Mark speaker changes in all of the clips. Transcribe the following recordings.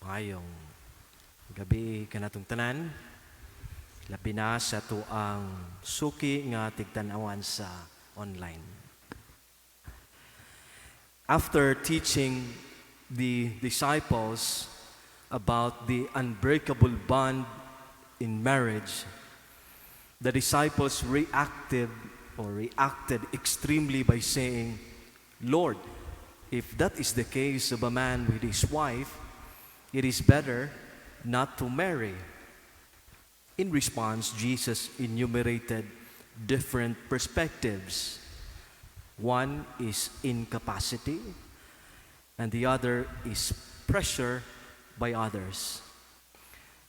Speaker 1: Ngayong gabi kanatong tanan, labi na sa tuang suki nga tigtanawan sa online. After teaching the disciples about the unbreakable bond in marriage, the disciples reacted extremely by saying, "Lord, if that is the case of a man with his wife, it is better not to marry." In response, Jesus enumerated different perspectives. One is incapacity, and the other is pressure by others.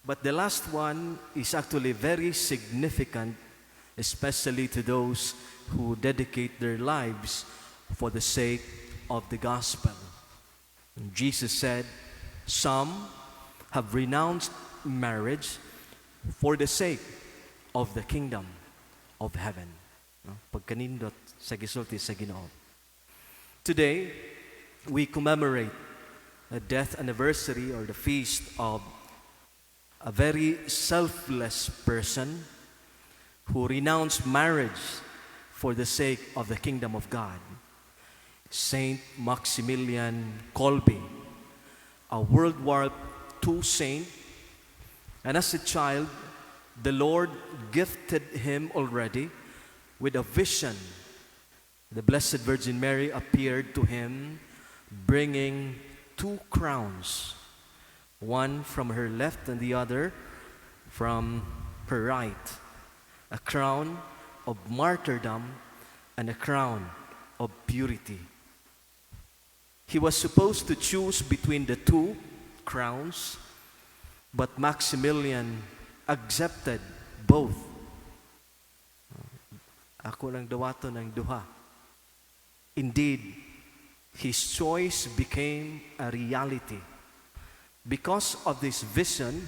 Speaker 1: But the last one is actually very significant, especially to those who dedicate their lives for the sake of the gospel. And Jesus said, "Some have renounced marriage for the sake of the kingdom of heaven." Pagkanindot sa gisulti sa Ginoo. Today, we commemorate a death anniversary or the feast of a very selfless person who renounced marriage for the sake of the kingdom of God. Saint Maximilian Kolbe, a World War II saint, and as a child, the Lord gifted him already with a vision. The Blessed Virgin Mary appeared to him bringing two crowns, one from her left and the other from her right, a crown of martyrdom and a crown of purity. He was supposed to choose between the two crowns, but Maximilian accepted both. Ako lang dawato ng duha. Indeed, his choice became a reality. Because of this vision,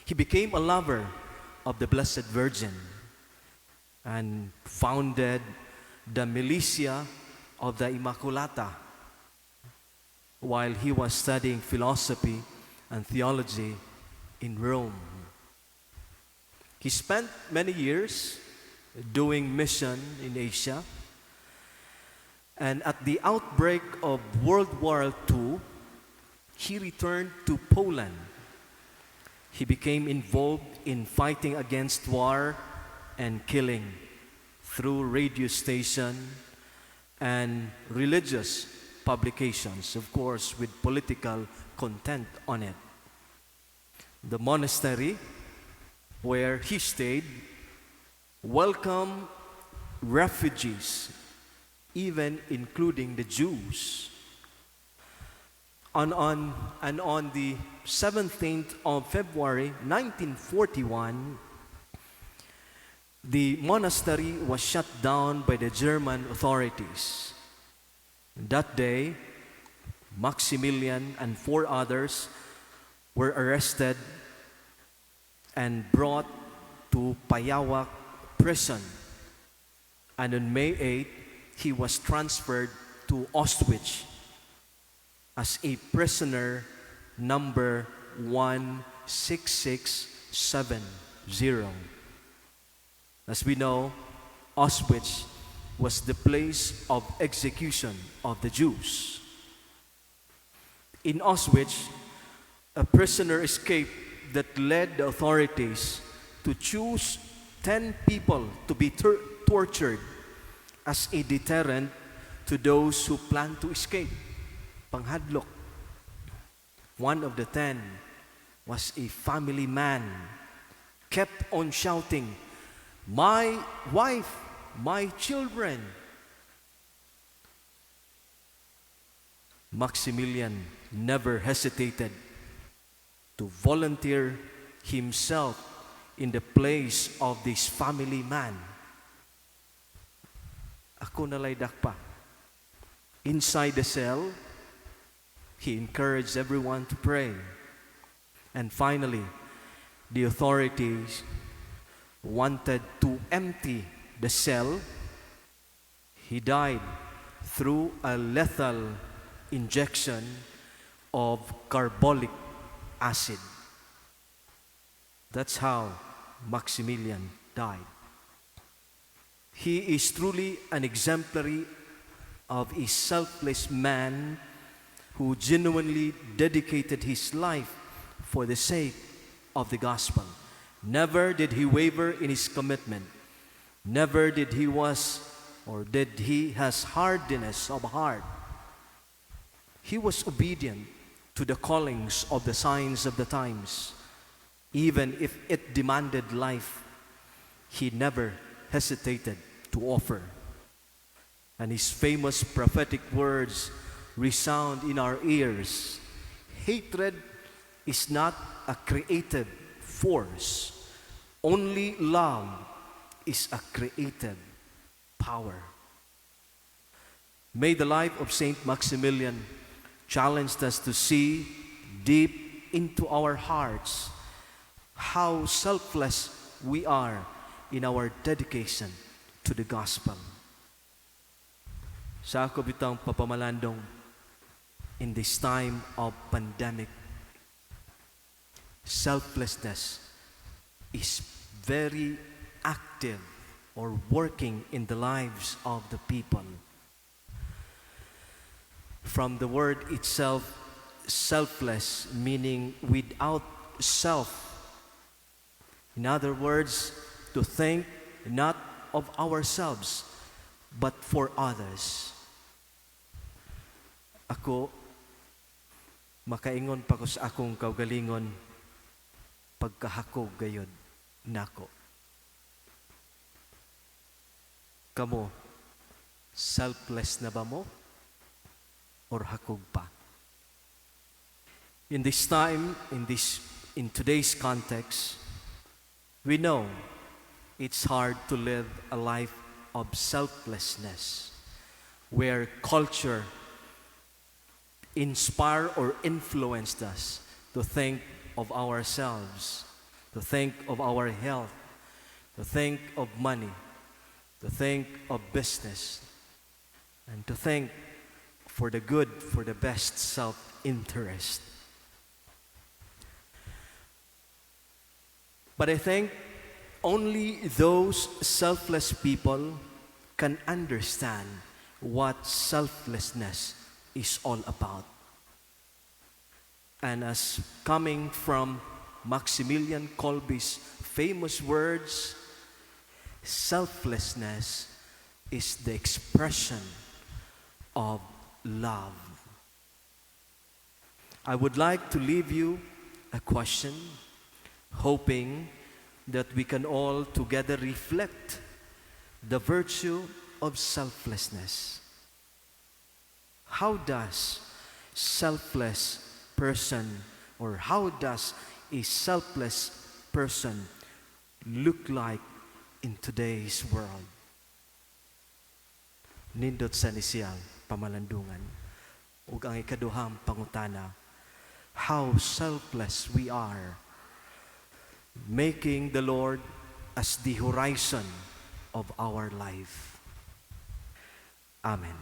Speaker 1: he became a lover of the Blessed Virgin and founded the militia of the Immaculata while he was studying philosophy and theology in Rome. He spent many years doing mission in Asia, and at the outbreak of World War II, he returned to Poland. He became involved in fighting against war and killing through radio station and religious publications, of course, with political content on it. The monastery where he stayed welcomed refugees, even including the Jews. And on the 17th of February 1941, the monastery was shut down by the German authorities. That day, Maximilian and 4 others were arrested and brought to Payawak prison. And on May 8, he was transferred to Auschwitz as a prisoner number 16670. As we know, Auschwitz was the place of execution of the Jews. In Auschwitz, a prisoner escaped that led the authorities to choose 10 people to be tortured as a deterrent to those who plan to escape. Panghadlok. One of the 10 was a family man, kept on shouting, "My wife, my children." Maximilian never hesitated to volunteer himself in the place of this family man. Ako nalay dakpa. Inside the cell, he encouraged everyone to pray. And finally, the authorities wanted to empty the cell. He died through a lethal injection of carbolic acid. That's how Maximilian died. He is truly an exemplary of a selfless man who genuinely dedicated his life for the sake of the gospel. Never did he waver in his commitment. Never did he has hardness of heart. He was obedient to the callings of the signs of the times. Even if it demanded life, he never hesitated to offer. And his famous prophetic words resound in our ears. Hatred is not a creative force. Only love is a creative power. May the life of Saint Maximilian challenge us to see deep into our hearts how selfless we are in our dedication to the gospel. Sa ako bitang papamalandong, in this time of pandemic, selflessness is very active or working in the lives of the people. From the word itself, selfless, meaning without self. In other words, to think not of ourselves, but for others. Ako, makaingon pa ko sa akong kaugalingon, pagkahakog gayod nako. Kamo, selfless na ba mo? Or hakog pa? In this time, in today's context, we know it's hard to live a life of selflessness, where culture inspired or influenced us to think of ourselves, to think of our health, to think of money, to think of business, and to think for the good, for the best self-interest. But I think only those selfless people can understand what selflessness is all about. And as coming from Maximilian Kolbe's famous words, selflessness is the expression of love. I would like to leave you a question, hoping that we can all together reflect the virtue of selflessness. How does selfless person, or how does a selfless person look like in today's world? Nindot sa nisiyang pamalandungan. Ug ang ikaduhang pangutana, how selfless we are, making the Lord as the horizon of our life. Amen.